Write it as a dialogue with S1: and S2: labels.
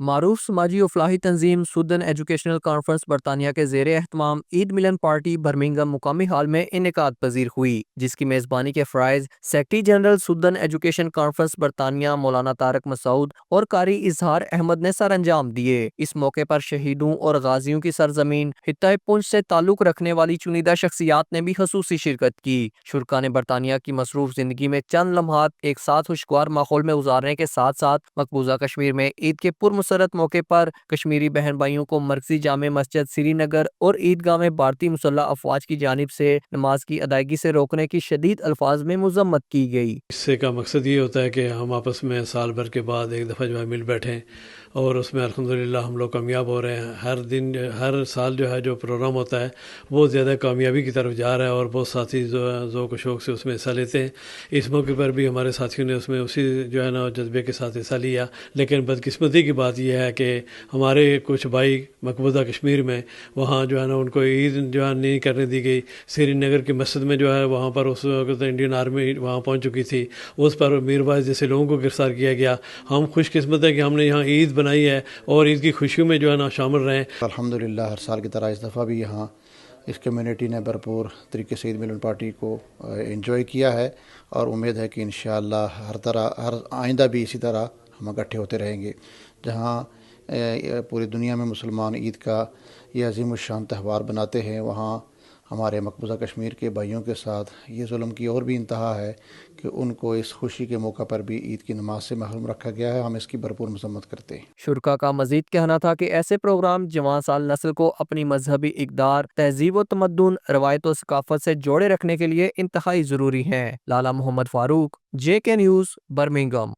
S1: معروف سماجی و فلاحی تنظیم سودن ایجوکیشنل کانفرنس برطانیہ کے زیر اہتمام عید ملن پارٹی برمنگھم مقامی ہال میں انعقاد پذیر ہوئی، جس کی میزبانی کے فرائض سیکرٹری جنرل سودن ایجوکیشن کانفرنس برطانیہ مولانا طارق مسعود اور قاری اظہار احمد نے سر انجام دیے۔ اس موقع پر شہیدوں اور غازیوں کی سرزمین خطہ پنچ سے تعلق رکھنے والی چنیدہ شخصیات نے بھی خصوصی شرکت کی۔ شرکا نے برطانیہ کی مصروف زندگی میں چند لمحات ایک ساتھ خوشگوار ماحول میں گزارنے کے ساتھ ساتھ مقبوضہ کشمیر میں عید کے پرمسرت موقع پر کشمیری بہن بھائیوں کو مرکزی جامع مسجد سری نگر اور عیدگاہ میں بھارتی مسلح افواج کی جانب سے نماز کی ادائیگی سے روکنے کی شدید الفاظ میں مذمت کی گئی۔
S2: اس سے کا مقصد یہ ہوتا ہے کہ ہم آپس میں سال بھر کے بعد ایک دفعہ جو ہے مل بیٹھیں، اور اس میں الحمدللہ ہم لوگ کامیاب ہو رہے ہیں۔ ہر دن ہر سال جو ہے جو پروگرام ہوتا ہے وہ زیادہ کامیابی کی طرف جا رہا ہے، اور بہت ساتھی ذوق و شوق سے اس میں حصہ لیتے ہیں۔ اس موقع پر بھی ہمارے ساتھیوں نے اس میں اسی جو ہے نا جذبے کے ساتھ حصہ لیا، لیکن بدقسمتی کی بات یہ ہے کہ ہمارے کچھ بھائی مقبوضہ کشمیر میں وہاں جو ہے نا ان کو عید جو ہے نہیں کرنے دی گئی۔ سری نگر کی مسجد میں جو ہے وہاں پر اس وقت انڈین آرمی وہاں پہنچ چکی تھی، اس پر میر باز جیسے لوگوں کو گرفتار کیا گیا۔ ہم خوش قسمت ہیں کہ ہم نے یہاں عید بنائی ہے اور عید کی خوشیوں میں جو ہے نا شامل رہیں۔
S3: الحمدللہ ہر سال کی طرح اس دفعہ بھی یہاں اس کمیونٹی نے بھرپور طریقے سے عید ملن پارٹی کو انجوائے کیا ہے، اور امید ہے کہ انشاءاللہ ہر آئندہ بھی اسی طرح ہم اکٹھے ہوتے رہیں گے۔ جہاں پوری دنیا میں مسلمان عید کا یہ عظیم الشان تہوار بناتے ہیں، وہاں ہمارے مقبوضہ کشمیر کے بھائیوں کے ساتھ یہ ظلم کی اور بھی انتہا ہے کہ ان کو اس خوشی کے موقع پر بھی عید کی نماز سے محروم رکھا گیا ہے۔ ہم اس کی بھرپور مذمت کرتے ہیں۔
S1: شرکا کا مزید کہنا تھا کہ ایسے پروگرام جوان سال نسل کو اپنی مذہبی اقدار، تہذیب و تمدن، روایت و ثقافت سے جوڑے رکھنے کے لیے انتہائی ضروری ہیں۔ لالا محمد فاروق، JK نیوز، برمنگھم۔